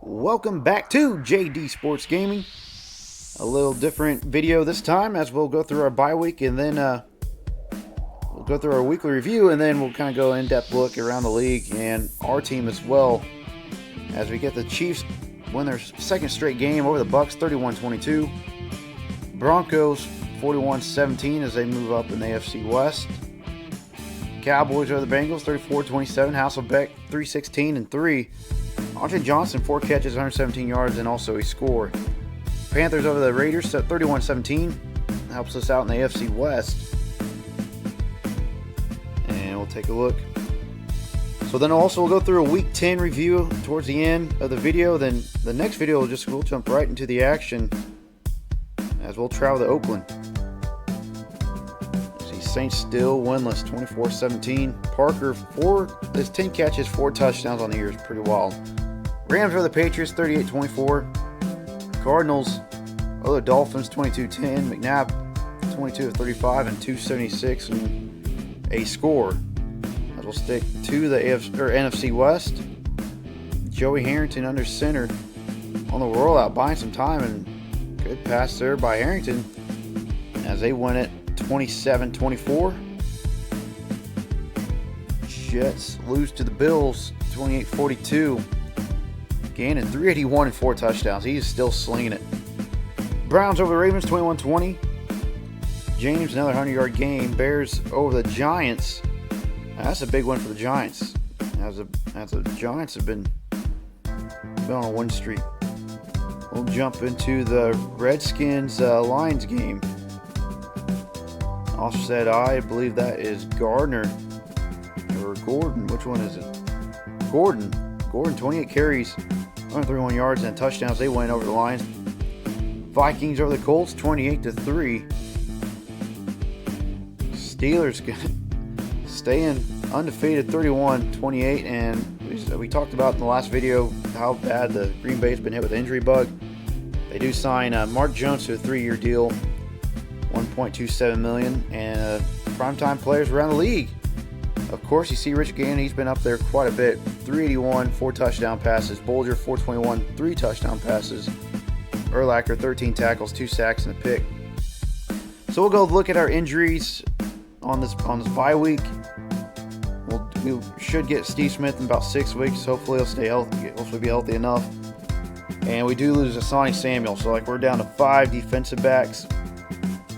Welcome back to JD Sports Gaming. A little different video this time as we'll go through our bye week and then we'll go through our weekly review and then we'll kind of go in-depth look around the league and our team as well as we get the Chiefs win their second straight game over the Bucks 31-22. Broncos 41-17 as they move up in the AFC West. Cowboys over the Bengals 34-27. Hasselbeck 316-3. Andre Johnson 4 catches, 117 yards, and also a score. Panthers over the Raiders 31-17. Helps us out in the AFC West. And we'll take a look. So then also we'll go through a Week 10 review towards the end of the video. Then the next video we'll jump right into the action as we'll travel to Oakland. See Saints still winless, 24-17. Parker his 10 catches, 4 touchdowns on the year is pretty wild. Rams over the Patriots 38-24. Cardinals over the Dolphins 22-10. McNabb 22 of 35 and 276 and a score. As we'll stick to the NFC West. Joey Harrington under center on the rollout, buying some time, and good pass there by Harrington as they win it 27-24. Jets lose to the Bills 28-42. Gannon 381 and 4 touchdowns. He's still slinging it. Browns over the Ravens 21-20. James another 100-yard game. Bears over the Giants. Now, that's a big win for the Giants. As the Giants have been on a win streak. We'll jump into the Redskins Lions game. Offset I believe that is Gardner or Gordon. Which one is it? Gordon 28 carries, 131 yards and touchdowns. They win over the Lions. Vikings over the Colts 28-3. Steelers staying undefeated 31-28, and we talked about in the last video how bad the Green Bay's been hit with the injury bug. They do sign Mark Jones to a 3-year deal, $1.27 million, and primetime players around the league. Of course, you see Rich Gannon, he's been up there quite a bit. 381, 4 touchdown passes. Bolger, 421, 3 touchdown passes. Urlacher, 13 tackles, 2 sacks, and a pick. So we'll go look at our injuries on this bye week. We should get Steve Smith in about 6 weeks. Hopefully he'll stay healthy. Hopefully be healthy enough. And we do lose Asani Samuel. So we're down to 5 defensive backs.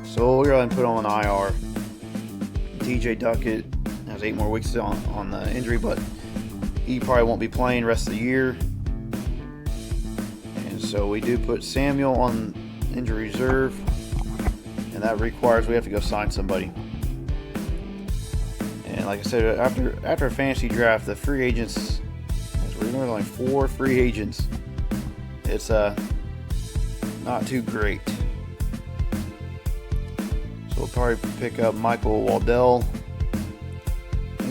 So we'll go ahead and put on IR. TJ Duckett has 8 more weeks on the injury, but he probably won't be playing the rest of the year. And so we do put Samuel on injury reserve, and that requires we have to go sign somebody. And like I said, after a fantasy draft, the free agents, we're only 4 free agents. It's not too great. So we'll probably pick up Michael Waddell.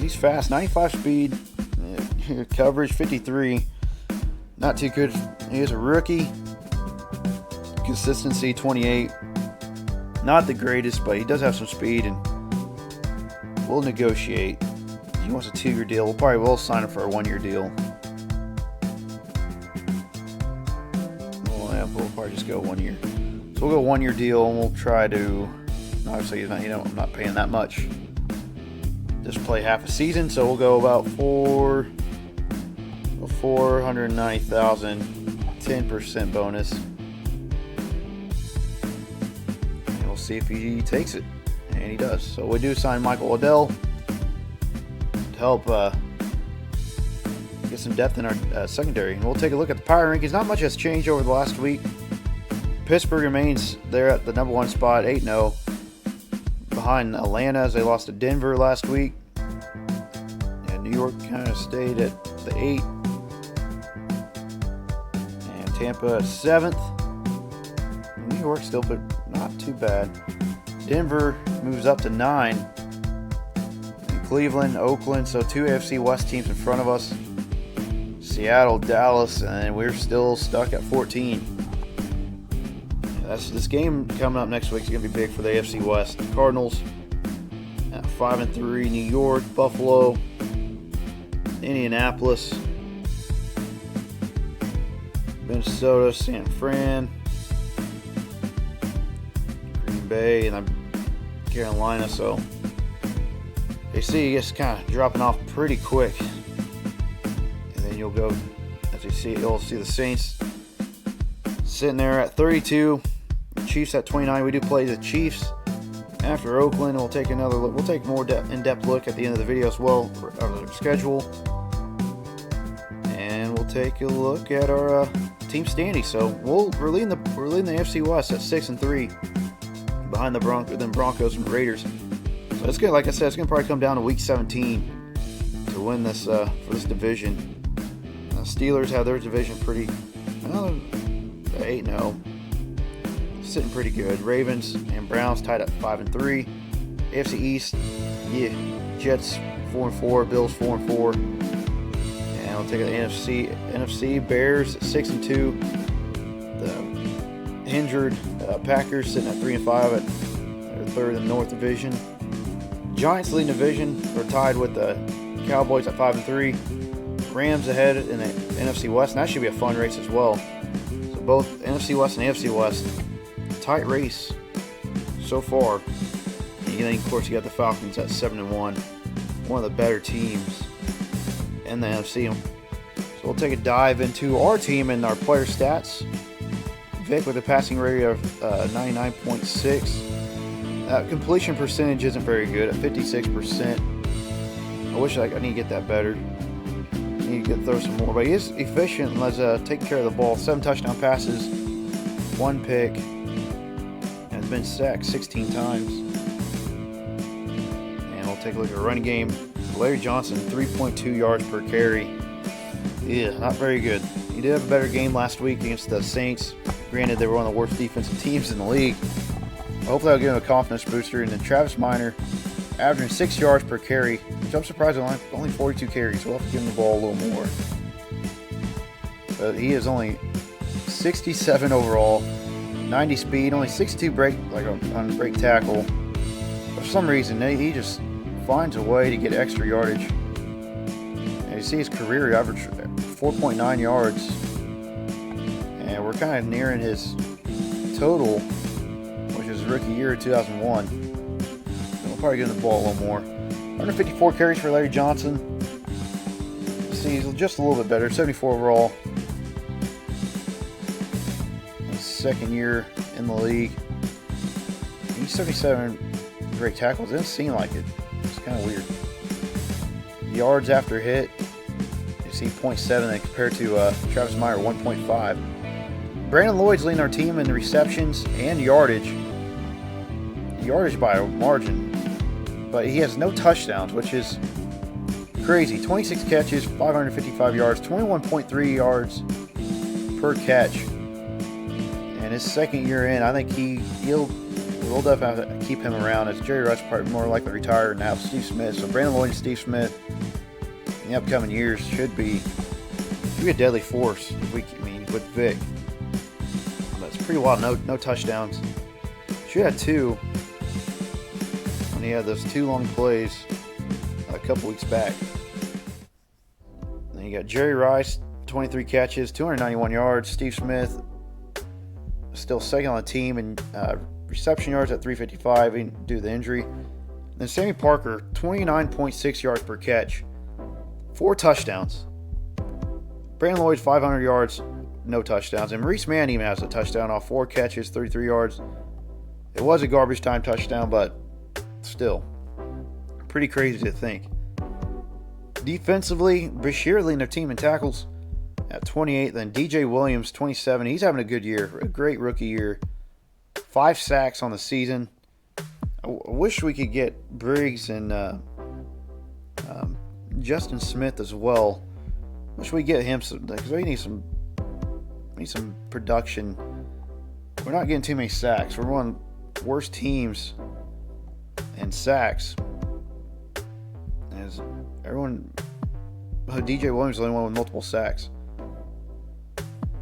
He's fast, 95 speed, coverage 53, not too good. He is a rookie. Consistency 28, not the greatest, but he does have some speed, and we'll negotiate. He wants a 2-year deal. We'll sign him for a 1-year deal. We'll probably just go 1 year. So we'll go 1-year deal, and we'll try to. Obviously, he's not. I'm not paying that much. Just play half a season, so we'll go about $490,000, 10% bonus, and we'll see if he takes it, and he does. So we do sign Michael Waddell to help get some depth in our secondary, and we'll take a look at the power rankings. Not much has changed over the last week. Pittsburgh remains there at the number 1 spot, 8-0. Behind Atlanta as they lost to Denver last week. And New York kind of stayed at the 8. And Tampa at 7th. New York still, but not too bad. Denver moves up to 9. And Cleveland, Oakland, so 2 AFC West teams in front of us. Seattle, Dallas, and we're still stuck at 14. This game coming up next week is going to be big for the AFC West. The Cardinals at 5-3. New York, Buffalo, Indianapolis, Minnesota, San Fran, Green Bay, and Carolina. So they see it's kind of dropping off pretty quick. And then you'll go, as you see, you'll see the Saints sitting there at 32, Chiefs at 29. We do play the Chiefs after Oakland. We'll take another look. We'll take a more in-depth look at the end of the video as well for our schedule. And we'll take a look at our team standings. So we're leading the AFC West at 6-3, behind the Broncos and Raiders. So it's gonna, like I said, it's gonna probably come down to week 17 to win this for this division. Steelers have their division pretty 8-0, sitting pretty good. Ravens and Browns tied at 5-3. AFC East, yeah, Jets 4-4, Bills 4-4. And we'll take the NFC Bears at 6-2. The injured Packers sitting at 3-5 at their third in the North Division. Giants leading division are tied with the Cowboys at 5-3. Rams ahead in the NFC West, and that should be a fun race as well. So both NFC West and AFC West, tight race so far. And then of course you got the Falcons at 7-1, one of the better teams in the NFC. So we'll take a dive into our team and our player stats. Vic with a passing rating of 99.6. Completion percentage isn't very good at 56%. I wish I need to get that better. I need to throw some more, but he is efficient and let's take care of the ball. 7 touchdown passes, 1 pick, and has been sacked 16 times. And we'll take a look at our running game. Larry Johnson, 3.2 yards per carry. Yeah, not very good. He did have a better game last week against the Saints. Granted, they were one of the worst defensive teams in the league. Hopefully I'll give him a confidence booster. And then Travis Minor, averaging 6 yards per carry, which I'm surprised only 42 carries. So we'll have to give him the ball a little more. But he is only 67 overall, 90 speed, only 62 break, like on break tackle. For some reason, he just finds a way to get extra yardage. And you see his career average 4.9 yards, and we're kind of nearing his total, which is rookie year 2001. So we'll probably give him the ball a little more. 154 carries for Larry Johnson. See, he's just a little bit better, 74 overall. His second year in the league. He's 77 break tackles. It doesn't seem like it. It's kind of weird. Yards after hit, you see 0.7 compared to Travis Minor 1.5. Brandon Lloyd's leading our team in receptions and yardage. Yardage by a margin. But he has no touchdowns, which is crazy. 26 catches, 555 yards, 21.3 yards per catch. And his second year in, I think we'll definitely have to keep him around, as Jerry Rice probably more likely to retire and have Steve Smith. So Brandon Lloyd and Steve Smith in the upcoming years should be a deadly force with Vic. That's pretty wild. No touchdowns. Should have 2. When he had those 2 long plays a couple weeks back. Then you got Jerry Rice, 23 catches, 291 yards. Steve Smith still second on the team in reception yards at 355 due to the injury. Then Sammy Parker, 29.6 yards per catch, 4 touchdowns. Brandon Lloyd, 500 yards, no touchdowns. And Maurice Mann even has a touchdown off 4 catches, 33 yards. It was a garbage time touchdown, but still pretty crazy to think. Defensively, Bashir leading their team in tackles at 28. Then DJ Williams, 27. He's having a good year, a great rookie year. 5 sacks on the season. I wish we could get Briggs and Justin Smith as well. Wish we get him some, because we need some production. We're not getting too many sacks. We're one of the worst teams in sacks. As everyone, DJ Williams is the only one with multiple sacks.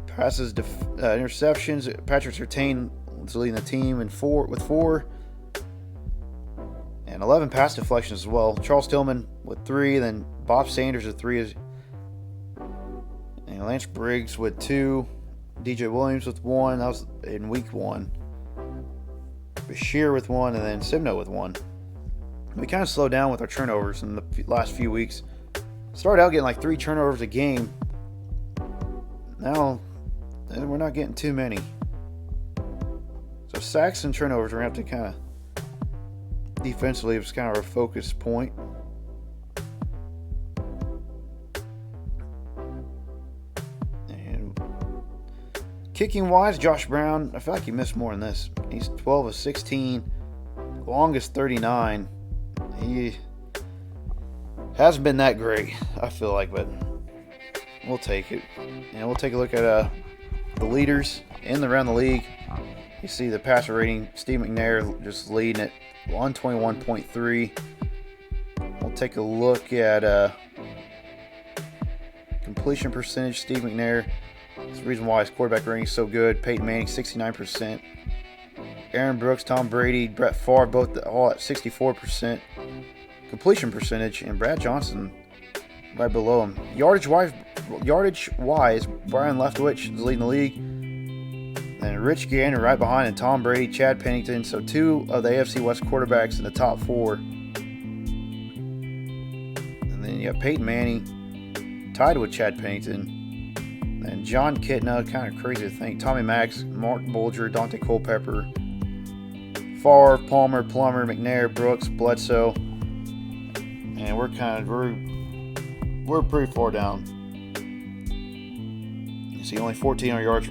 Passes, interceptions. Patrick Surtain is leading the team with 4, and 11 pass deflections as well. Charles Tillman with 3, then Bob Sanders with 3, and Lance Briggs with 2, DJ Williams with 1. That was in week 1. Bashir with 1, and then Simno with 1. We kind of slowed down with our turnovers in the last few weeks. Started out getting like 3 turnovers a game. Now, we're not getting too many. So sacks and turnovers, we're going to have to kind of, defensively, it's kind of our focus point. And kicking wise, Josh Brown, I feel like he missed more than this. He's 12 of 16, longest 39. He hasn't been that great, I feel like, but we'll take it. And we'll take a look at the leaders around the league. You see the passer rating, Steve McNair just leading it, 121.3. We'll take a look at completion percentage. Steve McNair, that's the reason why his quarterback rating is so good. Peyton Manning, 69%. Aaron Brooks, Tom Brady, Brett Favre, both all at 64% completion percentage, and Brad Johnson right below him. Yardage-wise, Brian Leftwich is leading the league. And Rich Gannon right behind, and Tom Brady, Chad Pennington. So 2 of the AFC West quarterbacks in the top 4. And then you have Peyton Manning tied with Chad Pennington. And John Kitna, kind of crazy to think. Tommy Maddox, Mark Bulger, Dante Culpepper, Favre, Palmer, Plummer, McNair, Brooks, Bledsoe. And we're pretty far down. You see only 14 yards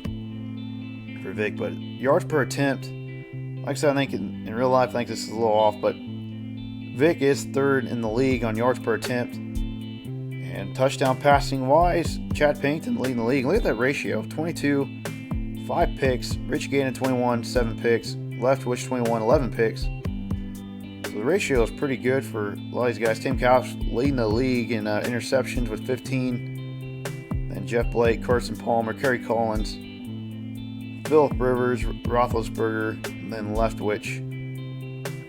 for Vic, but yards per attempt, like I said, I think in real life, I think this is a little off, but Vic is 3rd in the league on yards per attempt. And touchdown passing wise, Chad Pennington leading the league. Look at that ratio, 22, 5 picks. Rich Gannon, 21, 7 picks. Leftwich, 21, 11 picks. So the ratio is pretty good for a lot of these guys. Tim Couch leading the league in interceptions with 15. Then Jeff Blake, Carson Palmer, Kerry Collins, Phillip Rivers, Roethlisberger, and then Leftwich.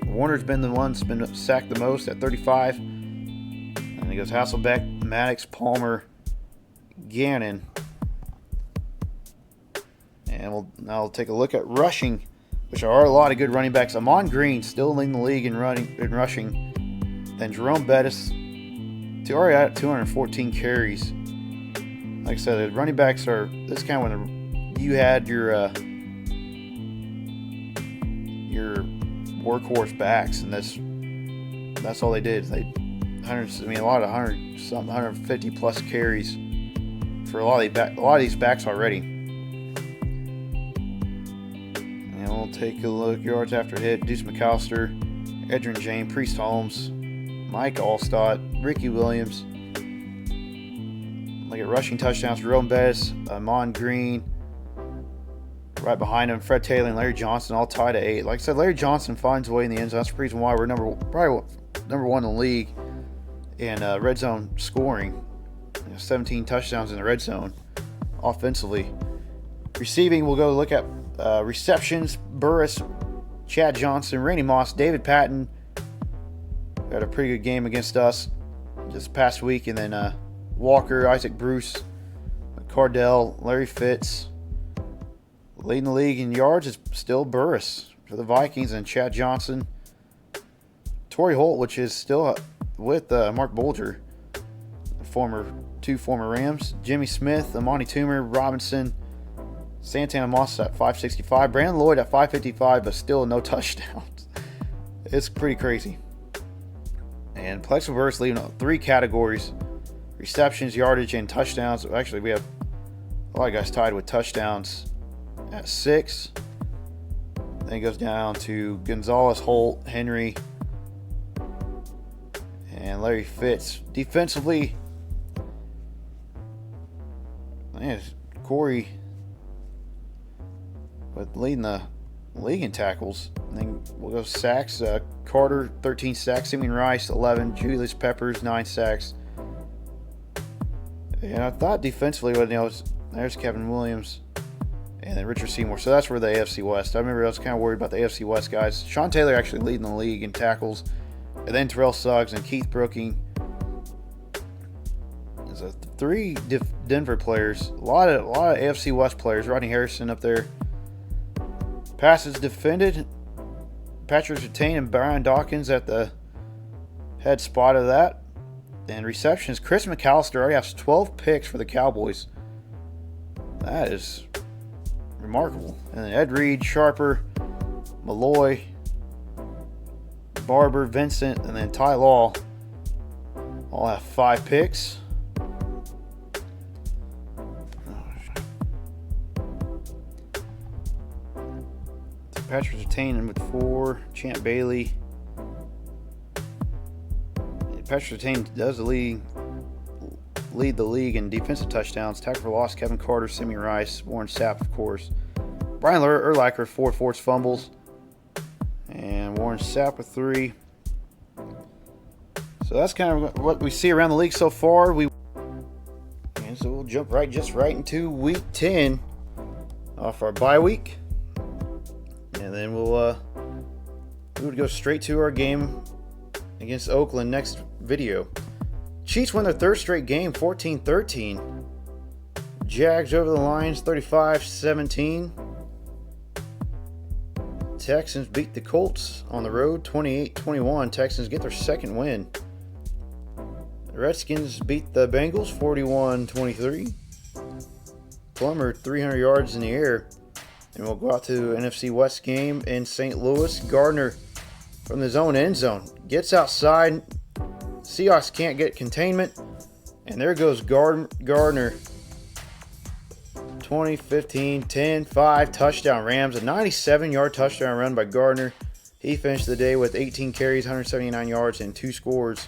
Warner's been the one that's been sacked the most at 35. And it goes Hasselbeck, Maddox, Palmer, Gannon. And we'll take a look at rushing, which are a lot of good running backs. Amon Green still leading the league in rushing. Then Jerome Bettis, already at 214 carries. Like I said, the running backs are, this is kind of when you had your workhorse backs, and that's all they did. A lot of 150 plus carries for a lot of these backs already. And we'll take a look. Yards after hit: Deuce McAllister, Edgerrin James, Priest Holmes, Mike Allstott, Ricky Williams. Look at rushing touchdowns: Jerome Bettis, Amon Green. Right behind him, Fred Taylor and Larry Johnson, all tied at 8. Like I said, Larry Johnson finds a way in the end zone. That's the reason why we're probably number 1 in the league in red zone scoring. 17 touchdowns in the red zone offensively. Receiving, we'll go look at receptions: Burris, Chad Johnson, Randy Moss, David Patton. Had a pretty good game against us this past week. And then Walker, Isaac Bruce, Cardell, Larry Fitz. Leading the league in yards is still Burris for the Vikings, and Chad Johnson. Torrey Holt, which is still with Mark Bulger, two former Rams. Jimmy Smith, Amani Toomer, Robinson, Santana Moss at 565. Brandon Lloyd at 555, but still no touchdowns. It's pretty crazy. And Plexico Burris leading 3 categories: receptions, yardage, and touchdowns. Actually, we have a lot of guys tied with touchdowns at 6. Then it goes down to Gonzalez, Holt, Henry, and Larry Fitz. Defensively, man, Corey with leading the league in tackles. And then we'll go sacks. Carter, 13 sacks. Simeon Rice, 11. Julius Peppers, 9 sacks. And I thought defensively, there's Kevin Williams and then Richard Seymour. So that's where the AFC West. I remember I was kind of worried about the AFC West guys. Sean Taylor actually leading the league in tackles. And then Terrell Suggs and Keith Brooking. So three Denver players. A lot of AFC West players. Rodney Harrison up there. Passes defended. Patrick Surtain and Brian Dawkins at the head spot of that. And receptions, Chris McAllister already has 12 picks for the Cowboys. That is remarkable. And then Ed Reed, Sharper, Malloy, Barber, Vincent, and then Ty Law all have 5 picks. Patrick Surtain with 4. Champ Bailey. Patrick Surtain does lead the league in defensive touchdowns. Tackle for loss, Kevin Carter, Simi Rice, Warren Sapp, of course. Brian Urlacher, 4 forced fumbles. And Warren Sapp with 3. So that's kind of what we see around the league so far. And so we'll jump right into week 10 off our bye week. And then we would go straight to our game against Oakland next video. Chiefs win their 3rd straight game, 14-13. Jags over the Lions, 35-17. Texans beat the Colts on the road, 28-21. Texans get their 2nd win. The Redskins beat the Bengals, 41-23. Plummer, 300 yards in the air. And we'll go out to NFC West game in St. Louis. Gardner from his own end zone gets outside. Seahawks can't get containment. And there goes Gardner. 20-15, 10-5 touchdown Rams. A 97-yard touchdown run by Gardner. He finished the day with 18 carries, 179 yards, and 2 scores.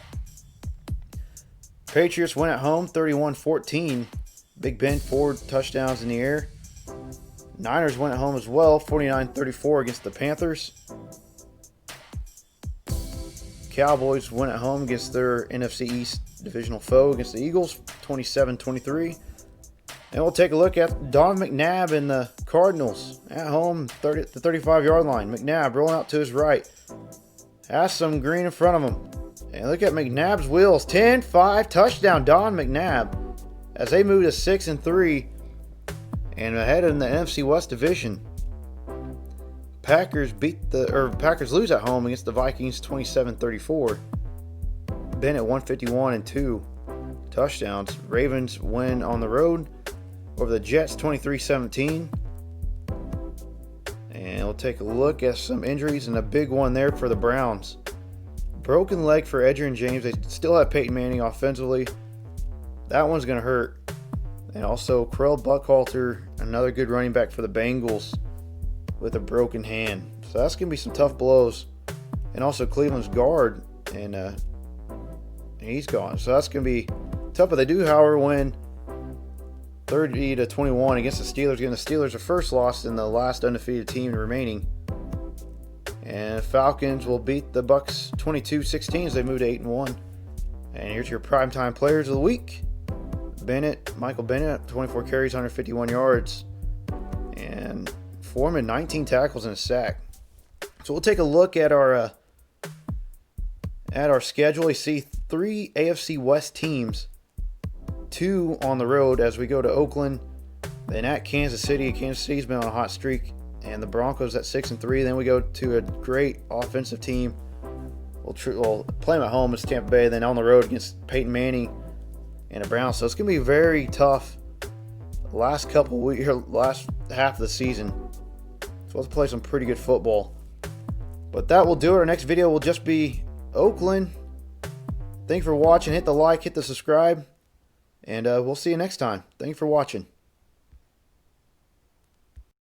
Patriots win at home, 31-14. Big Ben, 4 touchdowns in the air. Niners went at home as well, 49-34 against the Panthers. Cowboys went at home against their NFC East divisional foe against the Eagles, 27-23. And we'll take a look at Donovan McNabb and the Cardinals at home, the 35-yard line. McNabb rolling out to his right. Has some green in front of him. And look at McNabb's wheels. 10-5 touchdown, Don McNabb. As they move to 6-3 and ahead in the NFC West division. Packers lose at home against the Vikings 27-34. Bennett 151 and 2 touchdowns. Ravens win on the road over the Jets 23-17. And we'll take a look at some injuries and a big one there for the Browns. Broken leg for Edgerrin James. They still have Peyton Manning offensively. That one's going to hurt. And also Krell Buckhalter, another good running back for the Bengals, with a broken hand. So that's going to be some tough blows. And also Cleveland's guard, and he's gone. So that's going to be tough. But they do, however, win 30-21 against the Steelers. Again, the Steelers are first lost in the last undefeated team remaining. And Falcons will beat the Bucks 22-16 as they move to 8-1. And here's your primetime players of the week. Michael Bennett, 24 carries, 151 yards. And Foreman, 19 tackles and a sack. So we'll take a look at our schedule. You see 3 AFC West teams, 2 on the road as we go to Oakland, then at Kansas City. Kansas City's been on a hot streak, and the Broncos at 6-3. Then we go to a great offensive team. We'll play them at home against Tampa Bay, then on the road against Peyton Manning and the Browns. So it's going to be very tough last half of the season. So let's play some pretty good football. But that will do it. Our next video will just be Oakland. Thank you for watching. Hit the like, hit the subscribe, and we'll see you next time. Thank you for watching.